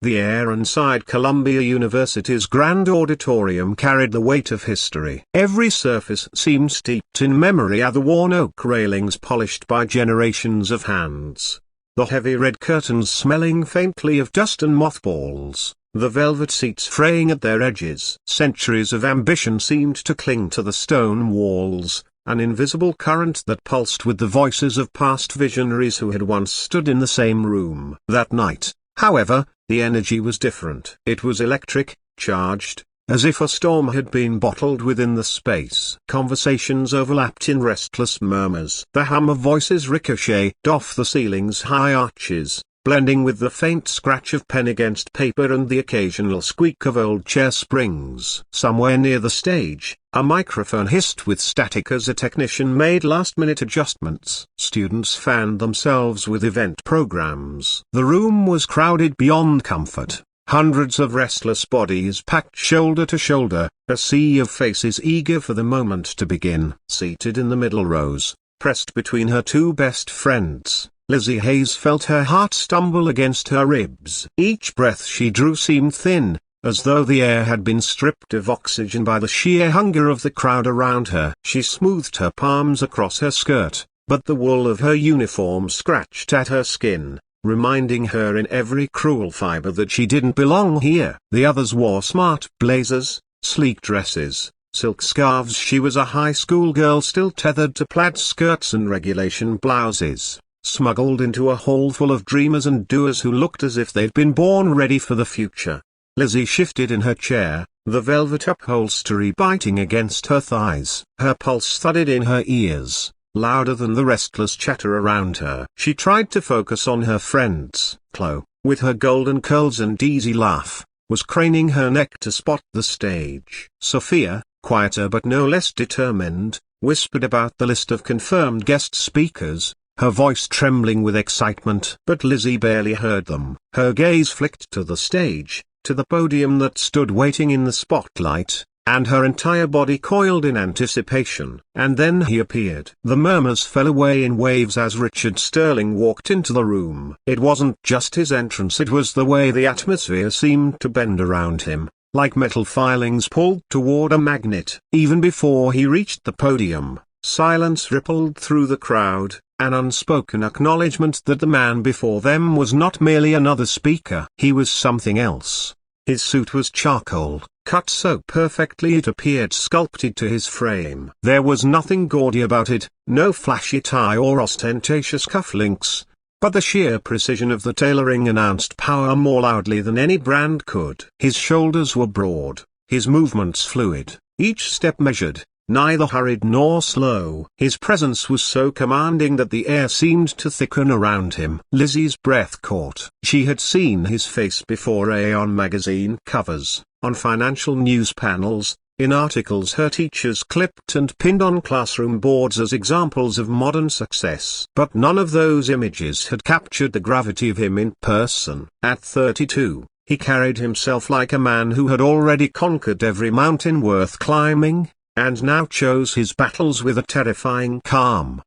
The air inside Columbia University's grand auditorium carried the weight of history. Every surface seemed steeped in memory, the worn oak railings polished by generations of hands, the heavy red curtains smelling faintly of dust and mothballs, the velvet seats fraying at their edges. Centuries of ambition seemed to cling to the stone walls, an invisible current that pulsed with the voices of past visionaries who had once stood in the same room. That night, however, the energy was different. It was electric, charged, as if a storm had been bottled within the space. Conversations overlapped in restless murmurs. The hum of voices ricocheted off the ceiling's high arches, blending with the faint scratch of pen against paper and the occasional squeak of old chair springs. Somewhere near the stage, a microphone hissed with static as a technician made last-minute adjustments. Students fanned themselves with event programs. The room was crowded beyond comfort. Hundreds of restless bodies packed shoulder to shoulder, a sea of faces eager for the moment to begin. Seated in the middle rows, pressed between her two best friends, Lizzie Hayes felt her heart stumble against her ribs. Each breath she drew seemed thin, as though the air had been stripped of oxygen by the sheer hunger of the crowd around her. She smoothed her palms across her skirt, but the wool of her uniform scratched at her skin, reminding her in every cruel fiber that she didn't belong here. The others wore smart blazers, sleek dresses, silk scarves. She was a high school girl still tethered to plaid skirts and regulation blouses, smuggled into a hall full of dreamers and doers who looked as if they'd been born ready for the future. Lizzie shifted in her chair, the velvet upholstery biting against her thighs. Her pulse thudded in her ears, louder than the restless chatter around her. She tried to focus on her friends. Chloe, with her golden curls and easy laugh, was craning her neck to spot the stage. Sophia, quieter but no less determined, whispered about the list of confirmed guest speakers, her voice trembling with excitement. But Lizzie barely heard them. Her gaze flicked to the stage, to the podium that stood waiting in the spotlight, and her entire body coiled in anticipation. And then he appeared. The murmurs fell away in waves as Richard Sterling walked into the room. It wasn't just his entrance, it was the way the atmosphere seemed to bend around him, like metal filings pulled toward a magnet. Even before he reached the podium, silence rippled through the crowd, an unspoken acknowledgement that the man before them was not merely another speaker. He was something else. His suit was charcoal, cut so perfectly it appeared sculpted to his frame. There was nothing gaudy about it, no flashy tie or ostentatious cufflinks, but the sheer precision of the tailoring announced power more loudly than any brand could. His shoulders were broad, his movements fluid, each step measured, neither hurried nor slow. His presence was so commanding that the air seemed to thicken around him. Lizzie's breath caught. She had seen his face before, on magazine covers, on financial news panels, in articles her teachers clipped and pinned on classroom boards as examples of modern success. But none of those images had captured the gravity of him in person. At 32, he carried himself like a man who had already conquered every mountain worth climbing, and now chose his battles with a terrifying calm.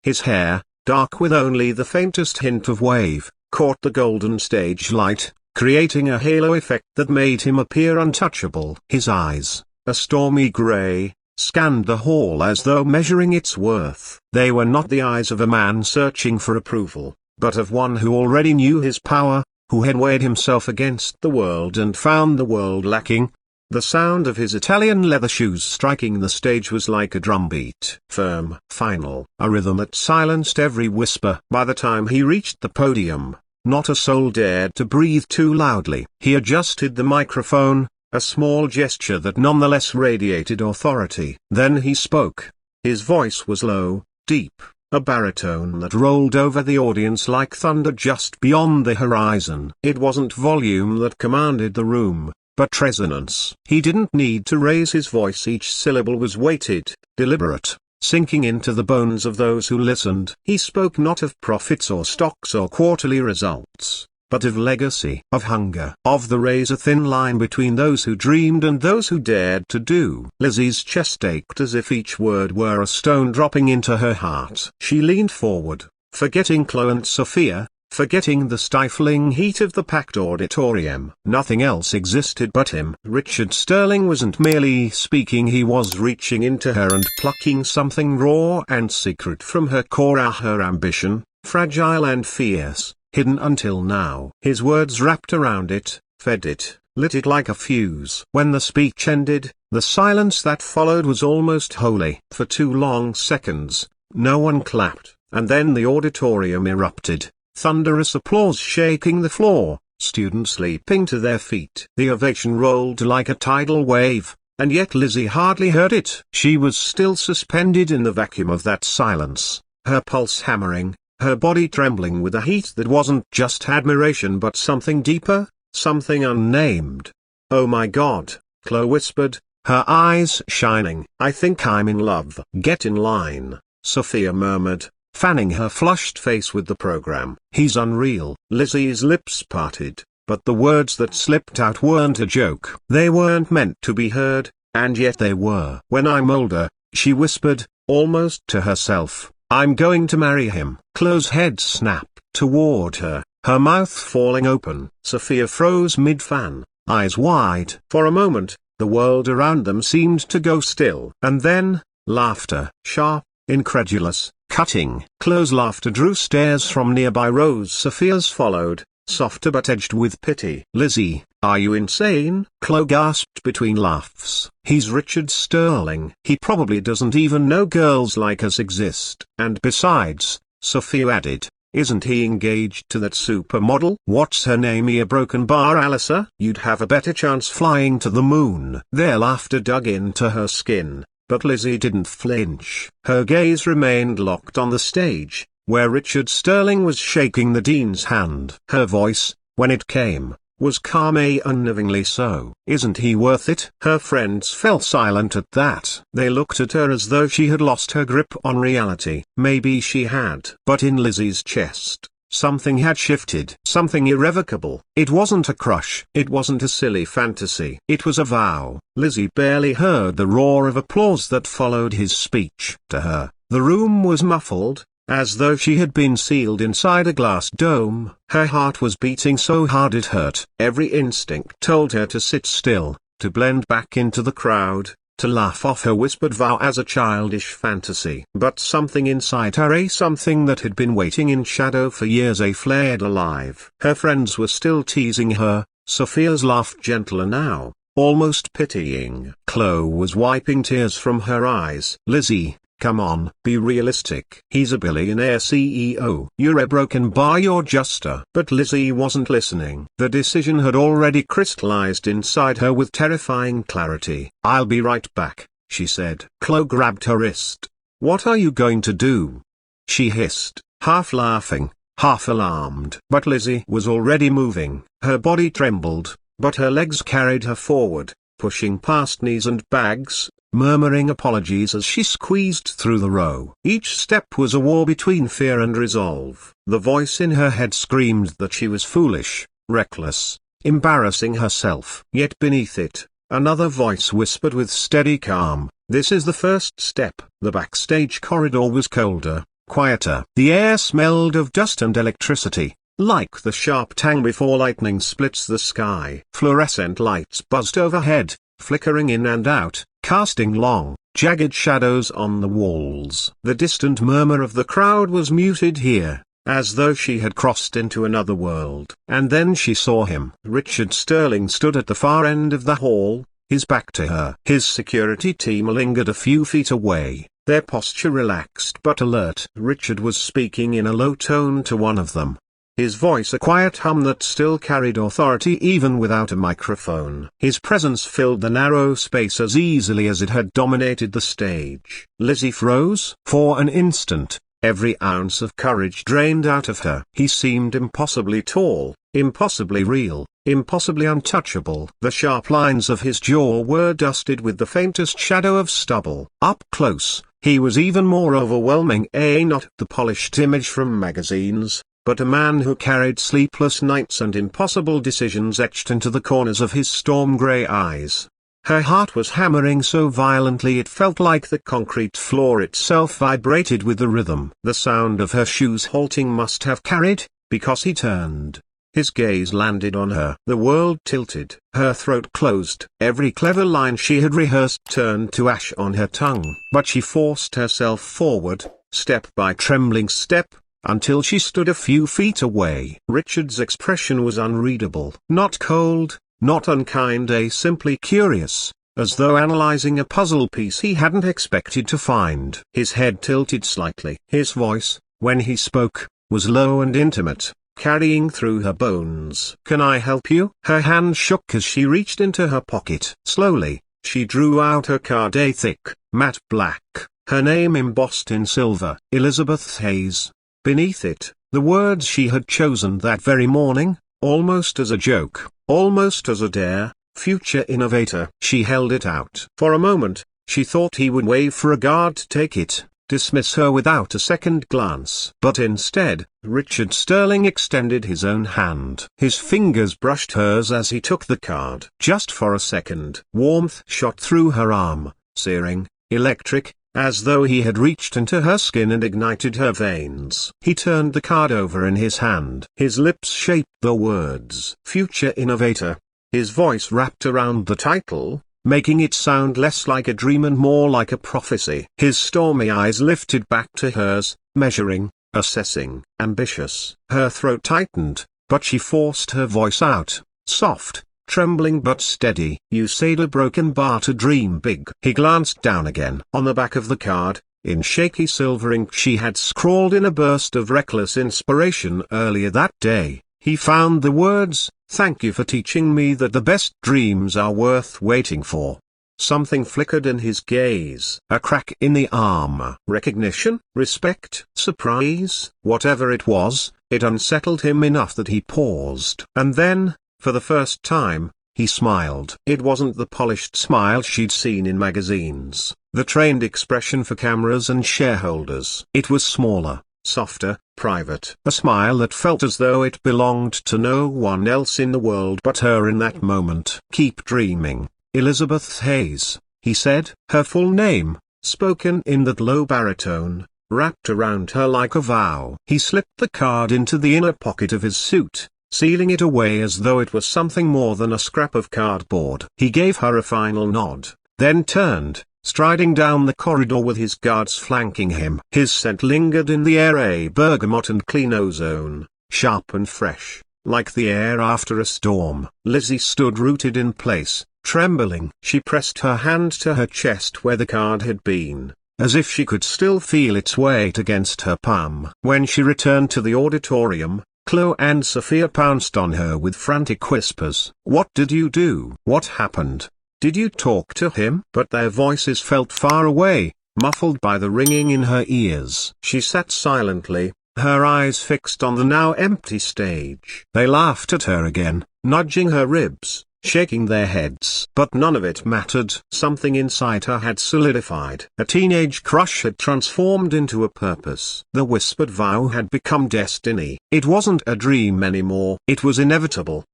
His hair, dark with only the faintest hint of wave, caught the golden stage light, creating a halo effect that made him appear untouchable. His eyes, a stormy gray, scanned the hall as though measuring its worth. They were not the eyes of a man searching for approval, but of one who already knew his power, who had weighed himself against the world and found the world lacking. The sound of his Italian leather shoes striking the stage was like a drumbeat. Firm, final, a rhythm that silenced every whisper. By the time he reached the podium, not a soul dared to breathe too loudly. He adjusted the microphone, a small gesture that nonetheless radiated authority. Then he spoke. His voice was low, deep, a baritone that rolled over the audience like thunder just beyond the horizon. It wasn't volume that commanded the room, but resonance. He didn't need to raise his voice. Each syllable was weighted, deliberate, sinking into the bones of those who listened. He spoke not of profits or stocks or quarterly results, but of legacy, of hunger, of the razor-thin line between those who dreamed and those who dared to do. Lizzie's chest ached as if each word were a stone dropping into her heart. She leaned forward, forgetting Chloe and Sophia, forgetting the stifling heat of the packed auditorium. Nothing else existed but him. Richard Sterling wasn't merely speaking, he was reaching into her and plucking something raw and secret from her core, her ambition, fragile and fierce, hidden until now. His words wrapped around it, fed it, lit it like a fuse. When the speech ended, the silence that followed was almost holy. For 2 long seconds, no one clapped, and then the auditorium erupted, thunderous applause shaking the floor, students leaping to their feet. The ovation rolled like a tidal wave, and yet Lizzy hardly heard it. She was still suspended in the vacuum of that silence, her pulse hammering, her body trembling with a heat that wasn't just admiration but something deeper, something unnamed. "Oh my God," Chloe whispered, her eyes shining. "I think I'm in love." "Get in line," Sophia murmured, fanning her flushed face with the program. "He's unreal." Lizzy's lips parted, but the words that slipped out weren't a joke. They weren't meant to be heard, and yet they were. "When I'm older," she whispered, almost to herself, "I'm going to marry him." Chloe's head snapped toward her, her mouth falling open. Sophia froze mid-fan, eyes wide. For a moment, the world around them seemed to go still. And then, laughter, sharp, incredulous, cutting. Chloe's laughter drew stares from nearby rows. Sophia's followed, softer but edged with pity. "Lizzy, are you insane?" Chloe gasped between laughs. "He's Richard Sterling. He probably doesn't even know girls like us exist. And besides," Sophia added, "isn't he engaged to that supermodel? What's her name? A broken bar Alyssa? You'd have a better chance flying to the moon." Their laughter dug into her skin, but Lizzy didn't flinch. Her gaze remained locked on the stage, where Richard Sterling was shaking the dean's hand. Her voice, when it came, was calm, unnervingly so. "Isn't he worth it?" Her friends fell silent at that. They looked at her as though she had lost her grip on reality. Maybe she had. But in Lizzy's chest, something had shifted. Something irrevocable. It wasn't a crush. It wasn't a silly fantasy. It was a vow. Lizzy barely heard the roar of applause that followed his speech. To her, the room was muffled, as though she had been sealed inside a glass dome. Her heart was beating so hard it hurt. Every instinct told her to sit still, to blend back into the crowd, to laugh off her whispered vow as a childish fantasy. But something inside her, something that had been waiting in shadow for years, flared alive. Her friends were still teasing her. Sophia's laugh gentler now, almost pitying. Chloe was wiping tears from her eyes. "Lizzy, come on, be realistic. He's a billionaire CEO. You're a broken bar, you're just a..." But Lizzy wasn't listening. The decision had already crystallized inside her with terrifying clarity. "I'll be right back," she said. Chloe grabbed her wrist. "What are you going to do?" she hissed, half laughing, half alarmed. But Lizzy was already moving. Her body trembled, but her legs carried her forward, pushing past knees and bags, murmuring apologies as she squeezed through the row. Each step was a war between fear and resolve. The voice in her head screamed that she was foolish, reckless, embarrassing herself. Yet beneath it, another voice whispered with steady calm, "This is the first step." The backstage corridor was colder, quieter. The air smelled of dust and electricity, like the sharp tang before lightning splits the sky. Fluorescent lights buzzed overhead, flickering in and out, casting long, jagged shadows on the walls. The distant murmur of the crowd was muted here, as though she had crossed into another world. And then she saw him. Richard Sterling stood at the far end of the hall, his back to her. His security team lingered a few feet away, their posture relaxed but alert. Richard was speaking in a low tone to one of them, his voice a quiet hum that still carried authority even without a microphone. His presence filled the narrow space as easily as it had dominated the stage. Lizzy froze. For an instant, every ounce of courage drained out of her. He seemed impossibly tall, impossibly real, impossibly untouchable. The sharp lines of his jaw were dusted with the faintest shadow of stubble. Up close, he was even more overwhelming, not the polished image from magazines, but a man who carried sleepless nights and impossible decisions etched into the corners of his storm-grey eyes. Her heart was hammering so violently it felt like the concrete floor itself vibrated with the rhythm. The sound of her shoes halting must have carried, because he turned. His gaze landed on her. The world tilted. Her throat closed. Every clever line she had rehearsed turned to ash on her tongue. But she forced herself forward, step by trembling step, until she stood a few feet away. Richard's expression was unreadable. Not cold, not unkind, simply curious, as though analyzing a puzzle piece he hadn't expected to find. His head tilted slightly. His voice, when he spoke, was low and intimate, carrying through her bones. "Can I help you?" Her hand shook as she reached into her pocket. Slowly, she drew out her card, a thick, matte black, her name embossed in silver, Elizabeth Hayes. Beneath it, the words she had chosen that very morning, almost as a joke, almost as a dare: future innovator. She held it out. For a moment, she thought he would wave for a guard to take it, dismiss her without a second glance. But instead, Richard Sterling extended his own hand. His fingers brushed hers as he took the card. Just for a second, warmth shot through her arm, searing, electric, as though he had reached into her skin and ignited her veins. He turned the card over in his hand. His lips shaped the words, "Future Innovator." His voice wrapped around the title, making it sound less like a dream and more like a prophecy. His stormy eyes lifted back to hers, measuring, assessing, ambitious. Her throat tightened, but she forced her voice out, soft, trembling but steady. "You said a broken bar to dream big." He glanced down again. On the back of the card, in shaky silver ink, she had scrawled in a burst of reckless inspiration earlier that day, he found the words, "Thank you for teaching me that the best dreams are worth waiting for." Something flickered in his gaze. A crack in the armor. Recognition, respect, surprise. Whatever it was, it unsettled him enough that he paused. And then, for the first time, he smiled. It wasn't the polished smile she'd seen in magazines, the trained expression for cameras and shareholders. It was smaller, softer, private. A smile that felt as though it belonged to no one else in the world but her in that moment. "Keep dreaming, Elizabeth Hayes," he said. Her full name, spoken in that low baritone, wrapped around her like a vow. He slipped the card into the inner pocket of his suit, sealing it away as though it was something more than a scrap of cardboard. He gave her a final nod, then turned, striding down the corridor with his guards flanking him. His scent lingered in the air, a bergamot and clean ozone, sharp and fresh, like the air after a storm. Lizzy stood rooted in place, trembling. She pressed her hand to her chest where the card had been, as if she could still feel its weight against her palm. When she returned to the auditorium, Chloe and Sophia pounced on her with frantic whispers. "What did you do? What happened? Did you talk to him?" But their voices felt far away, muffled by the ringing in her ears. She sat silently, her eyes fixed on the now empty stage. They laughed at her again, nudging her ribs, shaking their heads. But none of it mattered. Something inside her had solidified. A teenage crush had transformed into a purpose. The whispered vow had become destiny. It wasn't a dream anymore. It was inevitable.